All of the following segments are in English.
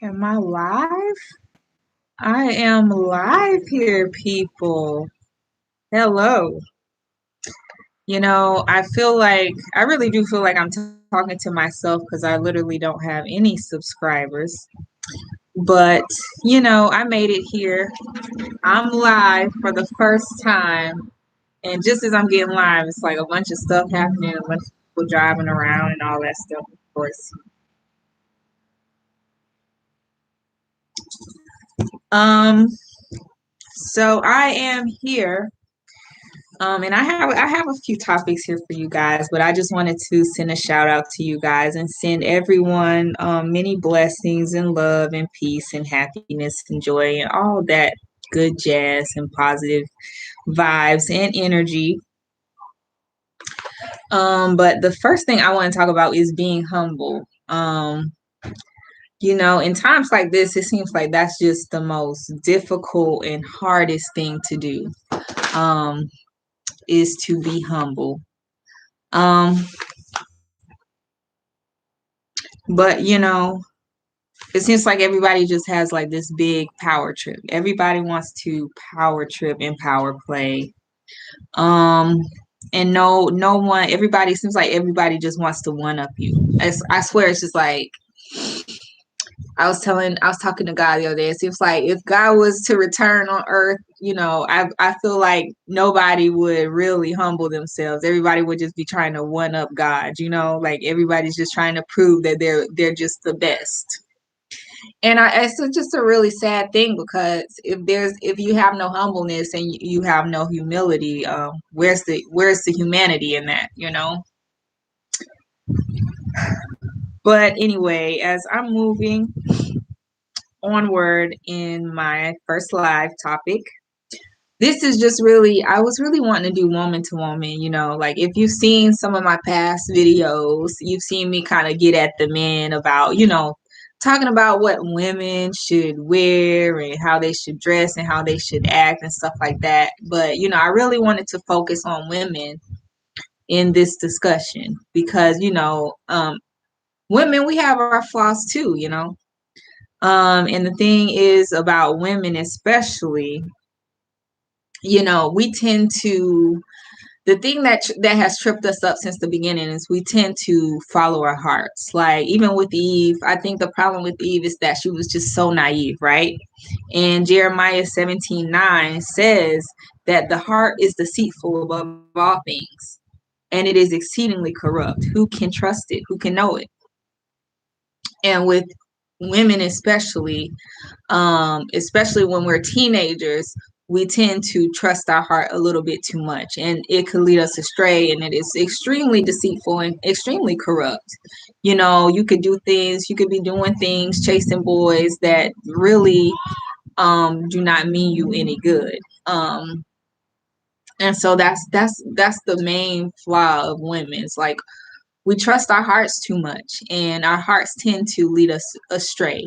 Am I live? I am live here, people. Hello. I really do feel like I'm talking to myself because I literally don't have any subscribers. But, I made it here. I'm live for the first time. And just as I'm getting live, it's like a bunch of stuff happening, a bunch of people driving around and all that stuff, of course. Um, so I am here. And I have a few topics here for you guys, but I just wanted to send a shout out to you guys and send everyone many blessings and love and peace and happiness and joy and all that good jazz and positive vibes and energy. But the first thing I want to talk about is being humble. In times like this, it seems like that's just the most difficult and hardest thing to do. Um, is to be humble. Um, but it seems like everybody just has like this big power trip. Everybody wants to power trip and power play. Um, and no one, everybody seems like everybody just wants to one up you. I swear it's just like I was talking to God the other day. It seems like if God was to return on earth, I feel like nobody would really humble themselves. Everybody would just be trying to one up God, like everybody's just trying to prove that they're just the best. And it's just a really sad thing because if you have no humbleness and you have no humility, where's the humanity in that? But anyway, as I'm moving onward in my first live topic, this is just really, I was really wanting to do woman to woman, like if you've seen some of my past videos, you've seen me kind of get at the men about, talking about what women should wear and how they should dress and how they should act and stuff like that. But, I really wanted to focus on women in this discussion because, women, we have our flaws too, and the thing is about women, especially, we tend to the thing that has tripped us up since the beginning is we tend to follow our hearts. Like even with Eve, I think the problem with Eve is that she was just so naive, right? And Jeremiah 17:9 says that the heart is deceitful above all things, and it is exceedingly corrupt. Who can trust it? Who can know it? And with women especially when we're teenagers, we tend to trust our heart a little bit too much, and it could lead us astray, and it is extremely deceitful and extremely corrupt. You could be doing things, chasing boys that really do not mean you any good. And so that's the main flaw of women. It's like we trust our hearts too much, and our hearts tend to lead us astray.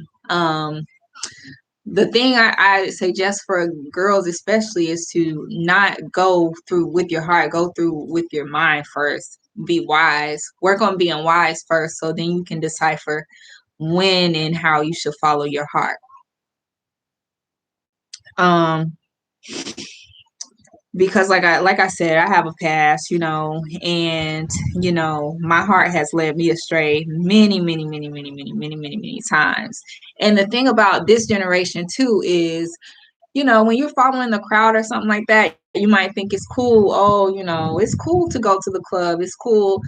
The thing I suggest for girls especially is to not go through with your heart, go through with your mind first. Be wise. Work on being wise first so then you can decipher when and how you should follow your heart. Um because like I said, I have a past, and my heart has led me astray many, many, many, many, many, many, many, many times. And the thing about this generation too is, when you're following the crowd or something like that, you might think it's cool. Oh, it's cool to go to the club. It's cool,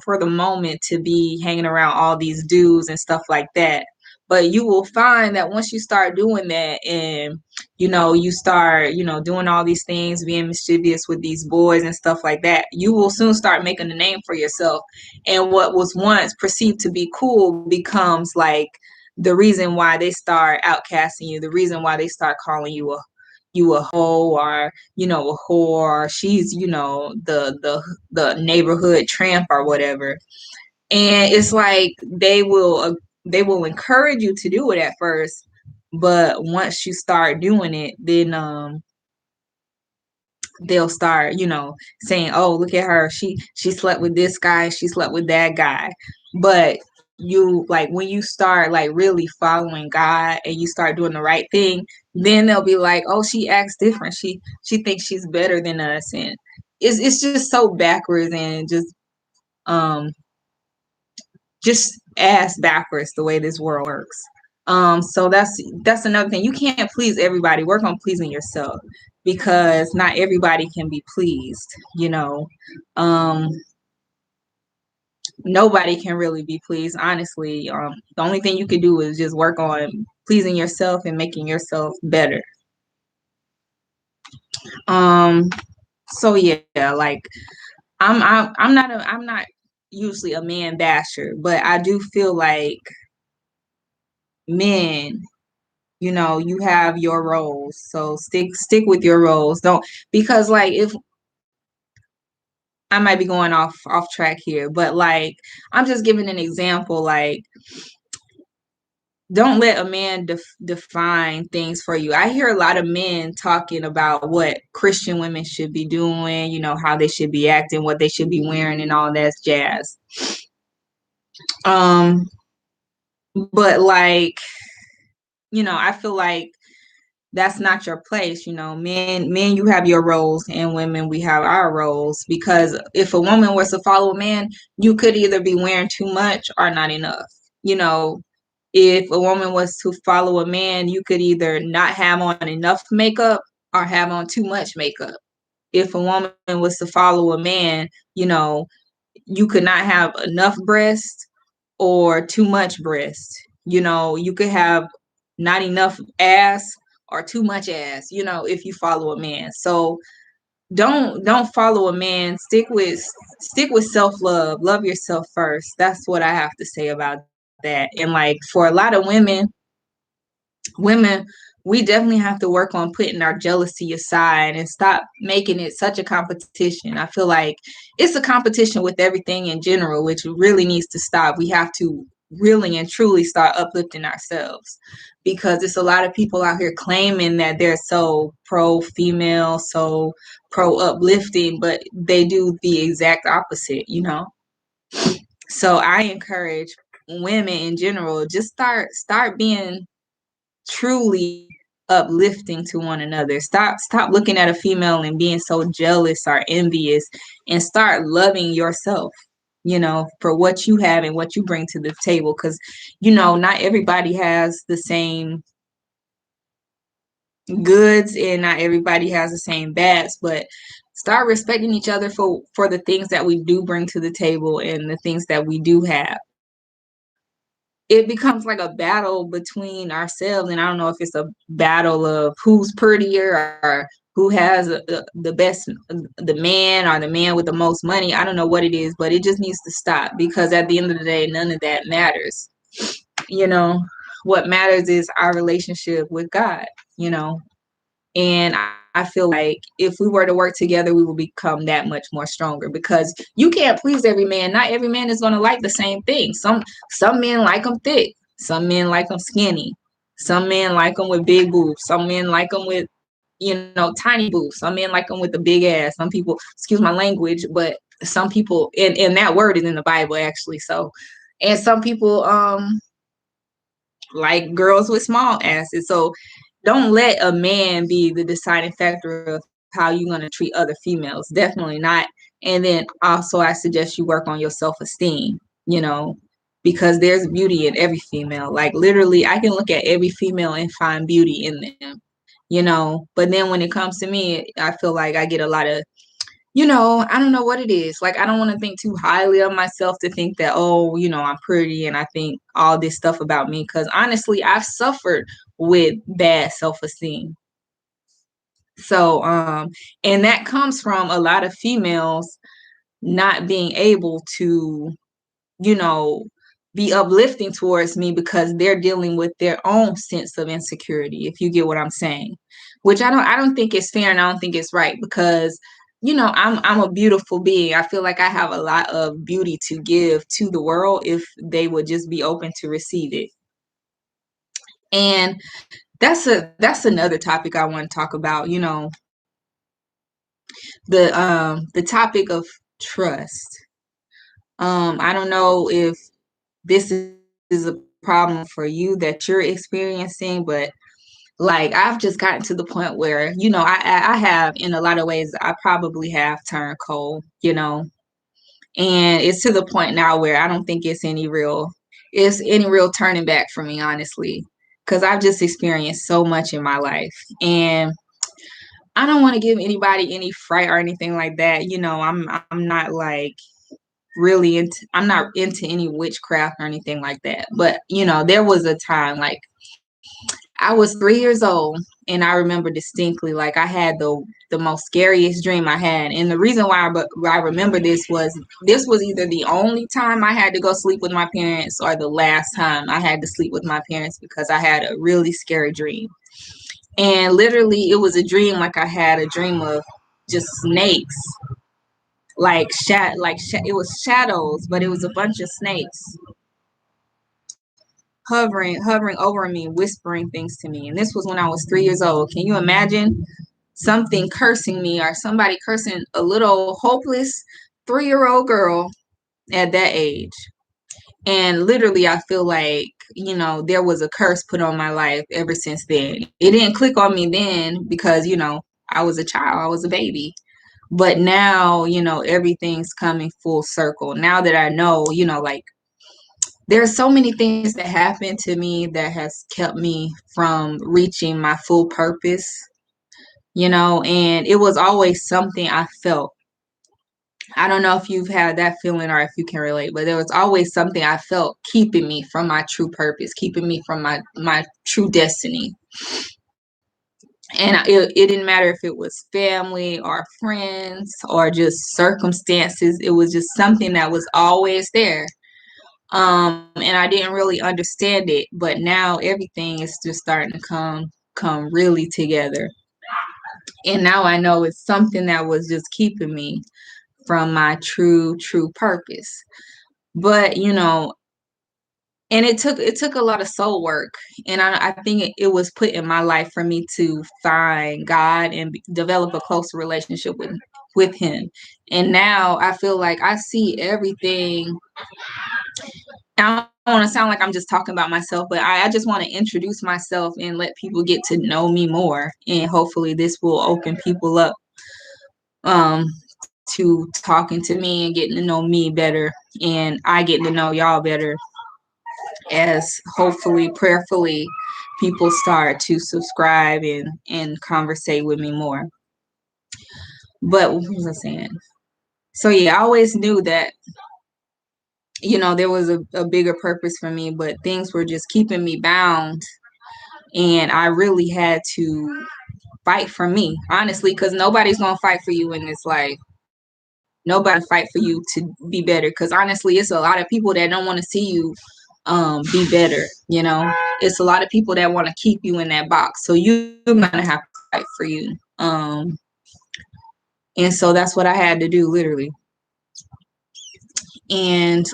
for the moment to be hanging around all these dudes and stuff like that. But you will find that once you start doing that and, you start, doing all these things, being mischievous with these boys and stuff like that, you will soon start making a name for yourself. And what was once perceived to be cool becomes like the reason why they start outcasting you, the reason why they start calling you a hoe, or a whore, or she's the neighborhood tramp or whatever. And it's like they will encourage you to do it at first, but once you start doing it, then they'll start saying, oh, look at her, she slept with this guy, she slept with that guy. But you like when you start like really following God and you start doing the right thing, then they'll be like, oh, she acts different. She thinks she's better than us, and it's just so backwards and um just ass backwards the way this world works. So that's another thing. You can't please everybody. Work on pleasing yourself because not everybody can be pleased, you know. Um, Nobody can really be pleased, honestly. The only thing you can do is just work on pleasing yourself and making yourself better. Um, so yeah, like I'm not usually a man basher, but I do feel like men, you know, you have your roles, so stick with your roles. Don't, because like if I might be going off track here, but like I'm just giving an example. Like, don't let a man define things for you. I hear a lot of men talking about what Christian women should be doing, you know, how they should be acting, what they should be wearing, and all that jazz. Um, but like, you know, I feel like that's not your place. You know, men, you have your roles, and women, we have our roles. Because if a woman was to follow a man, you could either be wearing too much or not enough. You know, if a woman was to follow a man, you could either not have on enough makeup or have on too much makeup. If a woman was to follow a man, you know, you could not have enough breast or too much breast. You know, you could have not enough ass or too much ass, you know, if you follow a man. So don't follow a man. Stick with self-love. Love yourself first. That's what I have to say about that. And like for a lot of women, we definitely have to work on putting our jealousy aside and stop making it such a competition. I feel like it's a competition with everything in general, which really needs to stop. We have to really and truly start uplifting ourselves, because it's a lot of people out here claiming that they're so pro female, so pro uplifting, but they do the exact opposite, you know? So I encourage women in general, just start being truly uplifting to one another. Stop looking at a female and being so jealous or envious, and start loving yourself, you know, for what you have and what you bring to the table. Because, you know, not everybody has the same goods and not everybody has the same bads, but start respecting each other for the things that we do bring to the table and the things that we do have. It becomes like a battle between ourselves, and I don't know if it's a battle of who's prettier or who has the best, the man or the man with the most money. I don't know what it is, but it just needs to stop, because at the end of the day, none of that matters. You know, what matters is our relationship with God, you know. And I feel like if we were to work together, we will become that much more stronger, because you can't please every man. Not every man is going to like the same thing. Some men like them thick. Some men like them skinny. Some men like them with big boobs. Some men like them with, you know, tiny boobs. Some men like them with a big ass. Some people, excuse my language, but some people, and that word is in the Bible actually. So, and some people like girls with small asses. So don't let a man be the deciding factor of how you're going to treat other females. Definitely not. And then also, I suggest you work on your self-esteem, you know, because there's beauty in every female. Like literally, I can look at every female and find beauty in them, you know. But then when it comes to me, I feel like I get a lot of, you know, I don't know what it is. Like, I don't want to think too highly of myself to think that, oh, you know, I'm pretty and I think all this stuff about me. Because honestly, I've suffered with bad self-esteem. So, and that comes from a lot of females not being able to, you know, be uplifting towards me because they're dealing with their own sense of insecurity, if you get what I'm saying. Which I don't think it's fair, and I don't think it's right, because you know, I'm a beautiful being. I feel like I have a lot of beauty to give to the world if they would just be open to receive it. And that's another topic I want to talk about, you know, the topic of trust. I don't know if this is a problem for you that you're experiencing, but like I've just gotten to the point where, I have in a lot of ways I probably have turned cold, and it's to the point now where I don't think it's any real turning back for me, honestly, because I've just experienced so much in my life. And I don't want to give anybody any fright or anything like that. I'm not like I'm not into any witchcraft or anything like that. But, there was a time like I was 3 years old, and I remember distinctly, like I had the most scariest dream I had. And the reason why I remember this was either the only time I had to go sleep with my parents or the last time I had to sleep with my parents, because I had a really scary dream. And literally, it was a dream like I had a dream of just snakes, it was shadows, but it was a bunch of snakes hovering over me, whispering things to me. And this was when I was 3 years old. Can you imagine something cursing me, or somebody cursing a little hopeless 3-year-old girl at that age? And literally, I feel like, there was a curse put on my life ever since then. It didn't click on me then because, I was a child, I was a baby. But now, everything's coming full circle. Now that I know, like, there's so many things that happened to me that has kept me from reaching my full purpose, and it was always something I felt. I don't know if you've had that feeling or if you can relate, but there was always something I felt keeping me from my true purpose, keeping me from my true destiny. And it didn't matter if it was family or friends or just circumstances. It was just something that was always there. And I didn't really understand it, but now everything is just starting to come really together. And now I know it's something that was just keeping me from my true purpose. But and it took a lot of soul work, and I think it was put in my life for me to find God and develop a closer relationship with Him. And now I feel like I see everything. I don't want to sound like I'm just talking about myself, but I just want to introduce myself and let people get to know me more. And hopefully this will open people up um, to talking to me and getting to know me better. And I getting to know y'all better, as hopefully, prayerfully, people start to subscribe and conversate with me more. But what was I saying? So yeah, I always knew that there was a bigger purpose for me, but things were just keeping me bound, and I really had to fight for me, honestly, because nobody's gonna fight for you in this life. Nobody fight for you to be better, because honestly, it's a lot of people that don't want to see you be better. It's a lot of people that want to keep you in that box, so you're gonna have to fight for you. And so that's what I had to do, literally. And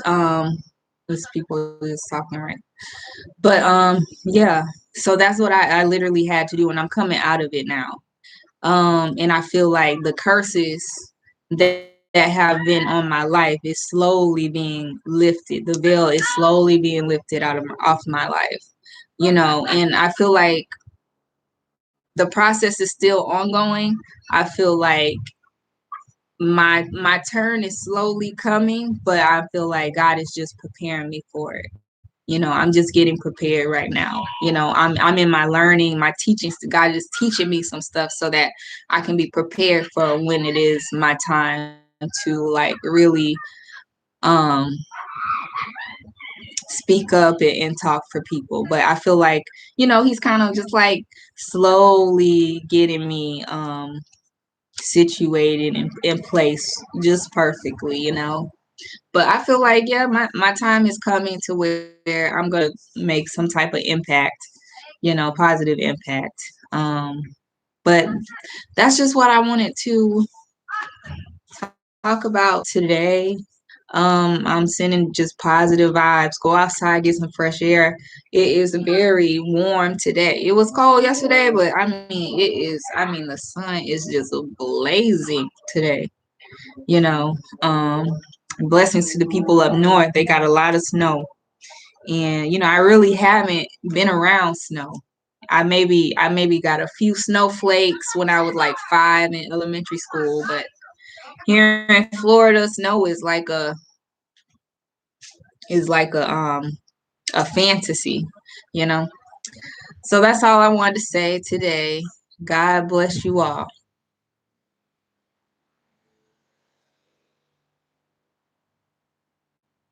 these people is talking, right? But yeah, so that's what I literally had to do, and I'm coming out of it now. And I feel like the curses that have been on my life is slowly being lifted. The veil is slowly being lifted off my life, and I feel like the process is still ongoing. I feel like my turn is slowly coming, but I feel like God is just preparing me for it. I'm just getting prepared right now. I'm in my learning, my teachings. God is teaching me some stuff so that I can be prepared for when it is my time to like really um speak up and talk for people. But I feel like, he's kind of just like slowly getting me situated in place just perfectly. But I feel like, yeah, my time is coming to where I'm going to make some type of impact, positive impact. But that's just what I wanted to talk about today. I'm sending just positive vibes. Go outside, get some fresh air. It is very warm today. It was cold yesterday, but I mean, the sun is just blazing today, you know. Blessings to the people up north. They got a lot of snow. And I really haven't been around snow. I maybe got a few snowflakes when I was like 5 in elementary school, but here in Florida, snow is like a fantasy, you know. So that's all I wanted to say today. God bless you all.